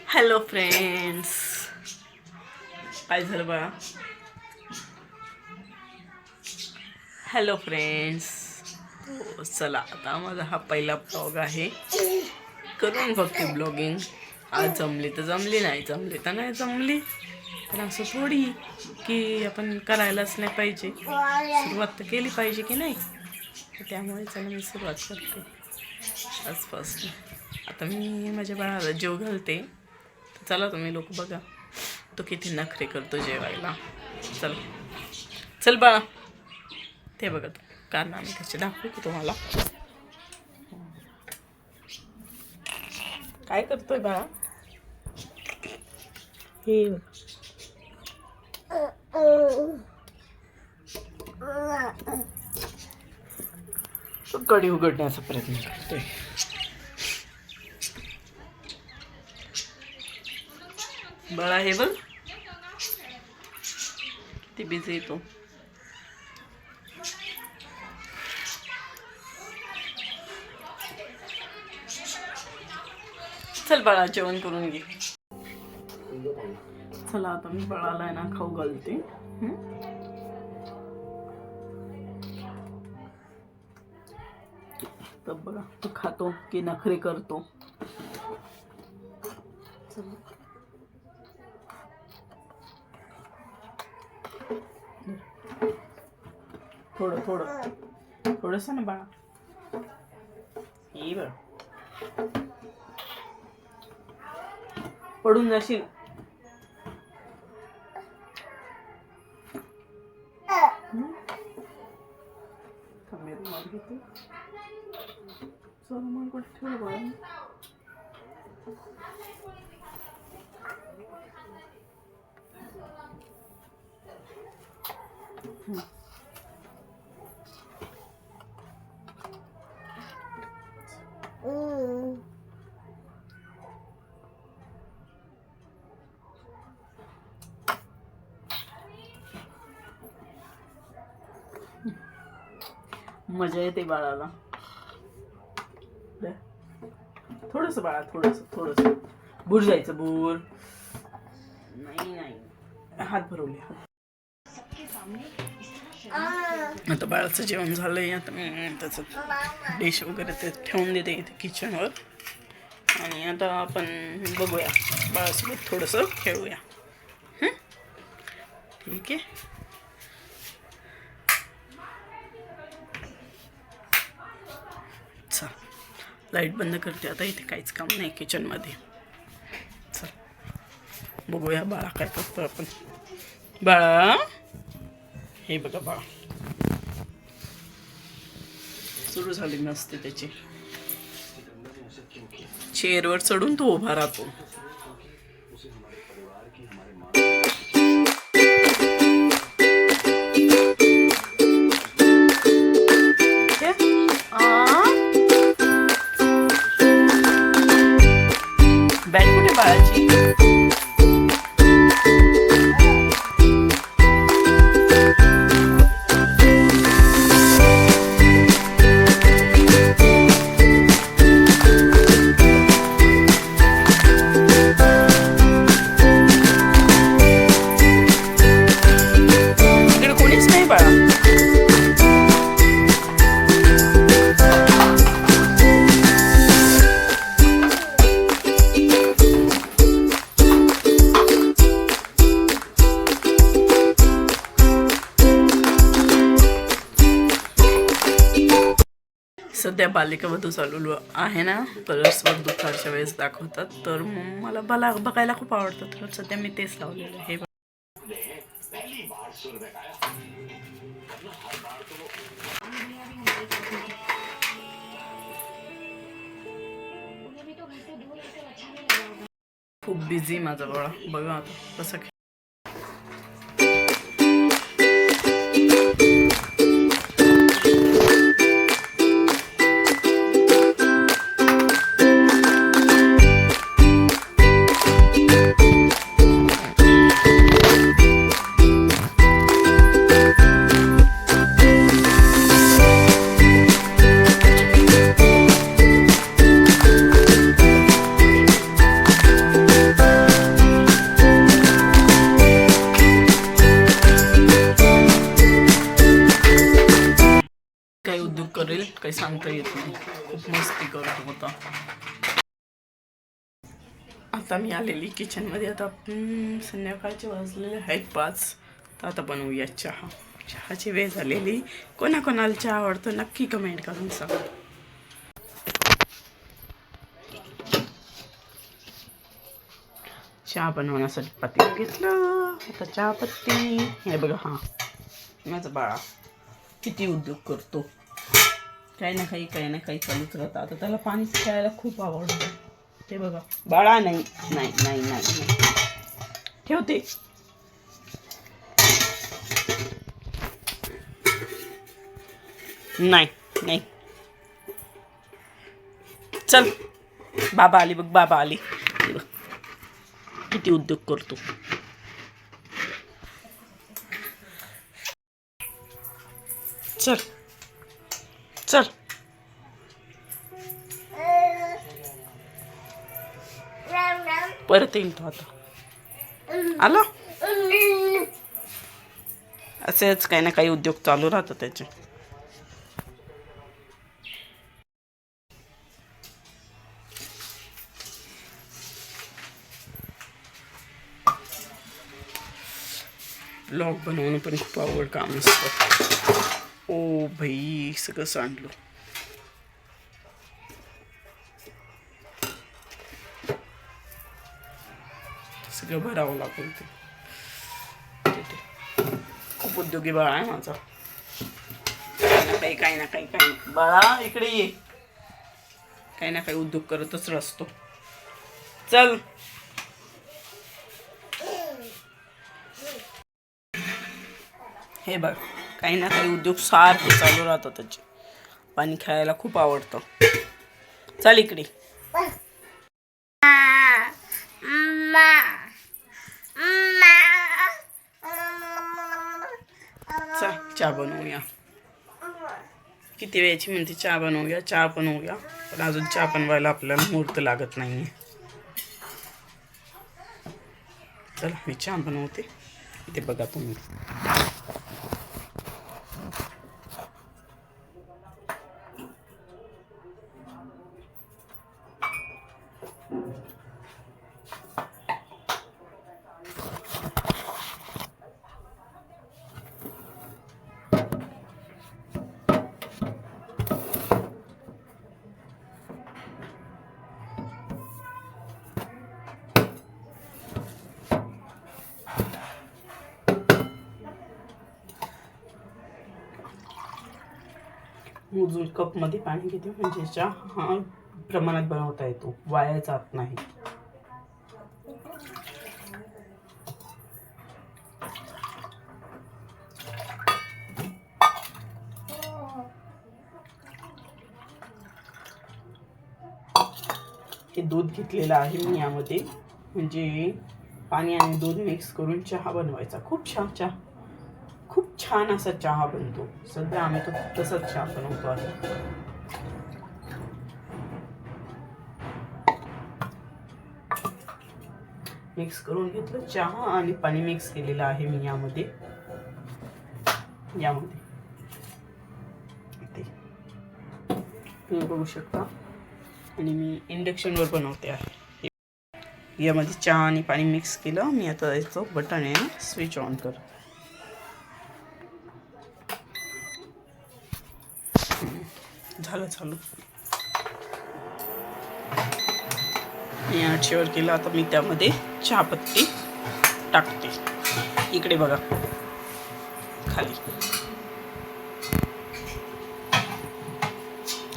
Hello friends, काय झालं बाळा? हॅलो फ्रेंड्स, चला आता माझा हा पहिला ब्लॉग आहे. करून बघते ब्लॉगिंग. आज जमली तर जमली, नाही जमली तर नाही जमली. पण असं थोडी की आपण करायलाच नाही पाहिजे, सुरुवात तर केली पाहिजे की नाही. त्यामुळे चला मी सुरुवात करते आजपासून. आता मी माझ्या बाळाला जेव घालते. चला तुम्ही लोक बघा तो किती नखरे करतो जेवायला. चल चल बाळा, ते बघा तू कारनामे त्याचे दाखवू की तुम्हाला. काय करतोय बाळा? हे कडी उघडण्याचा प्रयत्न करतोय. बाळा हे बघ, ती बिझी येतो. चल बाळा, जेवण करून घे. चला आता मी बाळाला आहे ना खाऊ घालते. तर बघा तो खातो की नखरे करतो. थोडं थोडं थोडंसं ना बाळा. हे बघ, पडून जाशील. चल मग कुठे ठेव बाळा. मजा येते बाळाला. थोडस बाळा, थोडस बूर जायचं. बूर नाही नाही, हात भरवले. आता बाळाचं जेवण झालंय. आता मी त्याचं डिश वगैरे ते ठेवून देते इथे किचनवर. आणि आता आपण बघूया, बाळासोबत थोडंसं खेळूया. ठीक आहे. चल लाईट बंद करते आता. इथे काहीच काम नाही किचनमध्ये. चल बघूया बाळा काय करतो आपण. बाळा हे बघा, बाळा सुरू झाली नसते त्याची. चेअरवर चढून तो उभा राहतो. बॅट कुठे बाळाची? इकडे कोणीच नाही बाळा. सध्या बालिका वधू चालू आहे ना, परस्पर दुपारच्या वेळेस दाखवतात. तर मला बघायला खूप आवडतं. तर सध्या मी तेच लावलेलं आहे. खूप बिझी माझा बाळा. बघा आता कसं खूप मस्ती करत होता. आता मी आलेली किचनमध्ये. आता संध्याकाळचे वाजलेले आहेत 5. तर आता बनवूया चहा. चहाची वेळ झालेली. कोणाकोणाला चहा आवडतो नक्की कमेंट करून सांगा. चहा बनवण्यासाठी पातेलं घेतलं. आता चहा पत्ती हे बघा. हा माझा बाळा किती उद्योग करतो. काही ना काही चालूच राहतं. आता त्याला पाणी प्यायला खूप आवडतं. ते बघा बाळा. नाही नाही नाही नाही ठेवते. नाही नाही. चल बाबा आली बघ. बाबा आली. किती उद्योग करतो. चल चल. परत येईल तो आता. आला. असेच काही ना काही उद्योग चालू राहतात त्याचे. ब्लॉग बनवणं पण खूप आवड काम असतं. ओ भाई सगळं सांडलं. सगळं भरावं लागेल ते. खूप उद्योगी बाळा आहे माझा. काही ना काही बाळा इकडे ये. काही ना काही उद्योग करतच असतो. चल. हे बघ काही ना काही उद्योग सारखे चालू राहतात त्याचे. पाणी खेळायला खूप आवडतं. चल इकडे. चल चहा बनवूया. किती वेळची म्हणते चहा बनवूया. चहा बनवूया पण अजून चहा बनवायला आपल्याला मुहूर्त लागत नाहीये. चला मी चहा बनवते. इथे बघा तुम्ही. मोजून कपमध्ये पाणी घेते म्हणजे चहा हा प्रमाणात बनवता येतो. वाया जात नाही. हे दूध घेतलेलं आहे मी यामध्ये. म्हणजे पाणी आणि दूध मिक्स करून चहा बनवायचा. खूप छान असा चहा बनतो. सध्या आम्ही तो तसाच चहा बनवतो आहे. मिक्स करून घेतलं. चहा आणि पाणी मिक्स केलेलं आहे मी यामध्ये. तुम्ही बघू शकता. आणि मी इंडक्शनवर बनवते आहे. यामध्ये चहा आणि पाणी मिक्स केलं मी. आता याचं बटन आहे ना स्विच ऑन कर. झालं चालू. मी आठशेवर केलं. आता मी त्यामध्ये चहापत्ती टाकते. इकडे बघा खाली.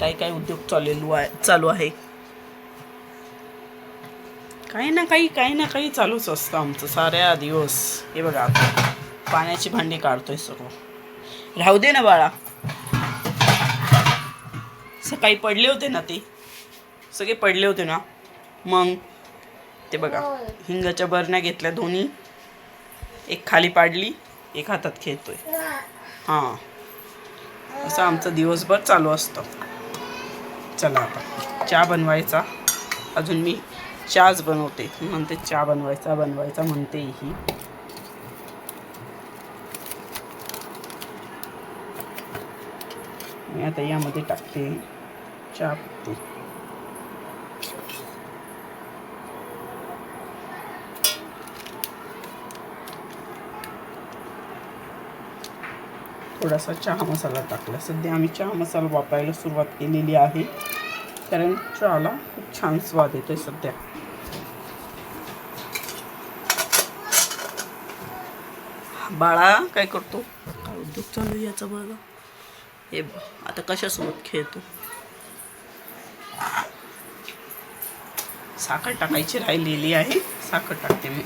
काय उद्योग चालू आहे. काही ना काही चालूच असतं आमचं साऱ्या दिवस. हे बघा आता पाण्याची भांडी काढतोय सर्व. राहू दे ना बाळा. सकाळी पडले होते ना ते सगळे पडले होते ना. मग ते बघा हिंगाच्या बरण्या घेतल्या दोन्ही. एक खाली पाडली एक हातात खेळतोय. हां असं आमचं दिवसभर चालू असतं. चला आता चहा बनवायचा. अजून मी चहाच बनवते म्हणते. चहा बनवायचा म्हणते ही. मी आता यामध्ये टाकते चहा पिते. थोडासा चहा मसाला टाकला. सध्या आम्ही चहा मसाला वापरायला सुरुवात केलेली आहे, कारण चहाला खूप छान स्वाद येतोय सध्या. बाळा काय करतो? काय उद्योग चालू आहे याचा बघा. हे आता कशासोबत खेळतो? साखर टाकायची राहिलेली आहे, साखर टाकते मी.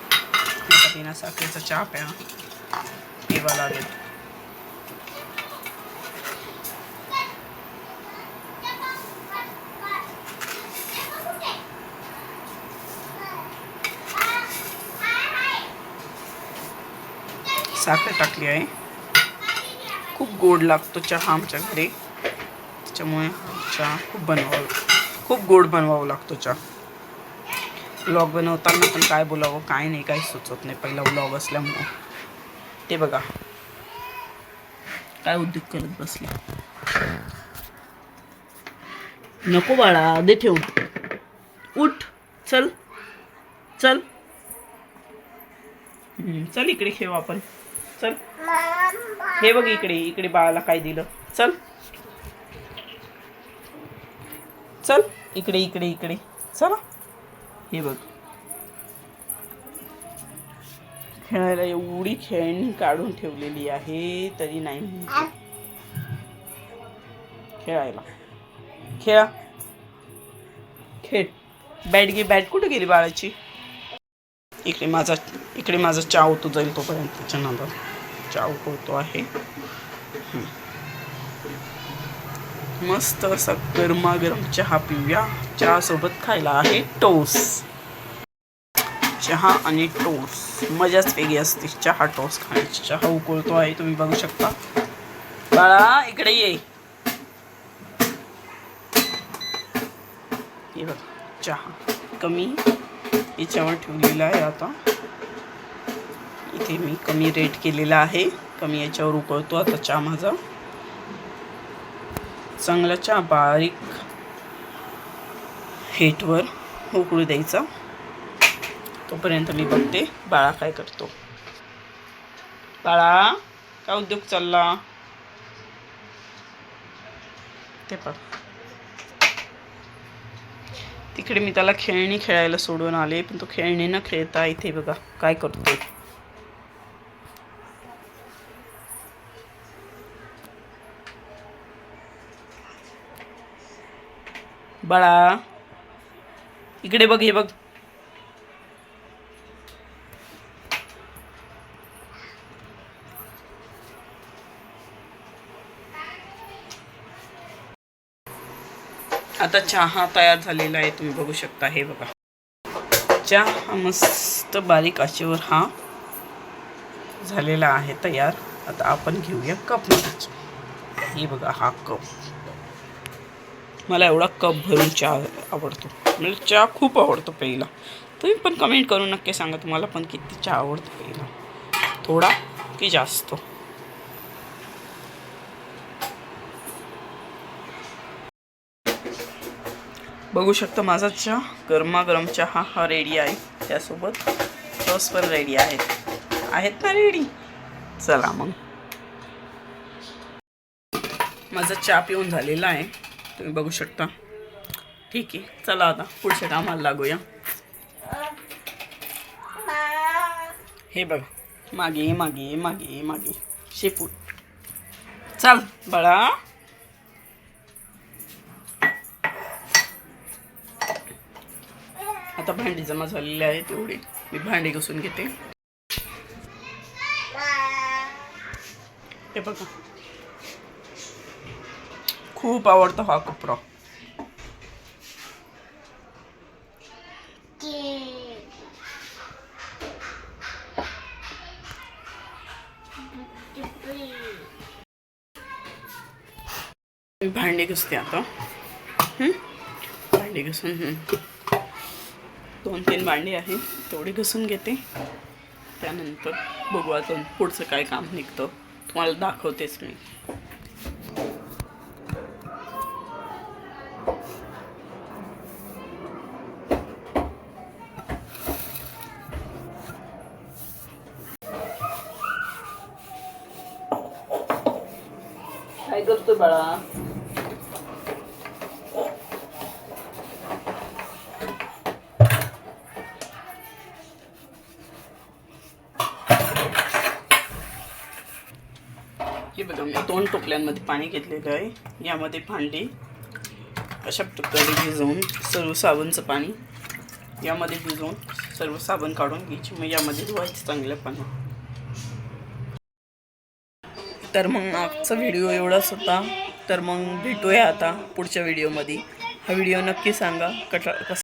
आता बिना साखरेचा चहा पिवा लागेल. साखर टाकली आहे. खूप गोड लागतो चहा आमच्या घरी, त्याच्यामुळे चहा खूप गोड बनवावं लागतो चहा. व्लॉग बनवताना पण काय बोलावं काय नाही, काही सुचत नाही. पहिला व्लॉग असल्यामुळं. ते बघा काय उद्योग करत बसले. नको बाळा, दे ठेवून. उठ, चल चल चल, इकडे खेळू आपण. चल, हे बघ इकडे बाळाला काय दिलं. चल चल, इकडे चला. हे बघ, खेळायला एवढी खेळणी काढून ठेवलेली आहे तरी नाही म्हणते. खेळायला खेळ. बॅट कुठे गेली बाळाची? इकडे माझा चहा होतो जाईल तोपर्यंत. त्याच्यानंतर चहा उकळतो आहे. मस्त असा गरमागरम चहा पिऊया. चहा सोबत खायला आहे टोस्ट. चहा आणि टोस्ट मजाच वेगळी असते. चहा टोस्ट खाण्याची. चहा उकळतो आहे, तुम्ही बघू शकता. बाळा इकडे ये. हे बघ, चहा कमी याच्यावर ठेवलेला आहे. आता इथे मी कमी रेट केलेला आहे, कमी याच्यावर उकळतो आता चहा माझा. चांगला चहा बारीक हीटवर उकळू द्यायचा. तोपर्यंत मी बघते बाळा काय करतो. बाळा काय उद्योग चालला ते बघ. तिकडे मी त्याला खेळणी खेळायला सोडून आले, पण तो खेळणी न खेळता इथे बघा काय करतोय. बाळा इकडे बघ, हे बघ. आता चहा तयार झालेला आहे, तुम्ही बघू शकता. हे बघा, चहा मस्त बारीक आचेवर हा झालेला आहे तयार. आता आपण घेऊया कपमध्ये. हे बघा हा कप. मला एवढा कप भरून चहा आवडतो. मला चहा खूप आवडतो प्यायला. तुम्ही पण कमेंट करून नक्की सांगा तुम्हाला पण किती चहा आवडतो प्यायला, थोडा की जास्त. बघू शकता माझा चहा, गरमागरम चहा हा रेडी आहे. त्यासोबत टोस्ट पण रेडी आहेत ना रेडी. चला मग, माझा चहा पिऊन झालेला आहे, तुम्ही बघू शकता. ठीक आहे, चला आता पुढच्या कामाला लागूया. हे बघा, मागे शेपूट. चल बाळा. आता भांडी जमा झालेली आहे, तेवढी मी भांडी घासून घेते. हे बघा, खूप आवडतो हा कपडा. मी भांडी घासते आता. भांडी घासून 2-3 भांडी आहे तेवढी घासून घेते. त्यानंतर बघू पुढचं काय काम निघतं, तुम्हाला दाखवतेच मी. करतोय बाळा? हे बघा, मी 2 टोपल्यांमध्ये पाणी घेतलेलं आहे. यामध्ये भांडी अशा प्रकारे भिजवून सर्व साबणचं पाणी यामध्ये भिजवून सर्व साबण काढून घ्यायची. मग यामध्ये धुवायचं चांगल्या पाण्यात. तर मग आजचा व्हिडिओ एवढाच होता. तर मग भेटूया आता पुढच्या व्हिडिओमध्ये. हा व्हिडिओ नक्की सांगा कसा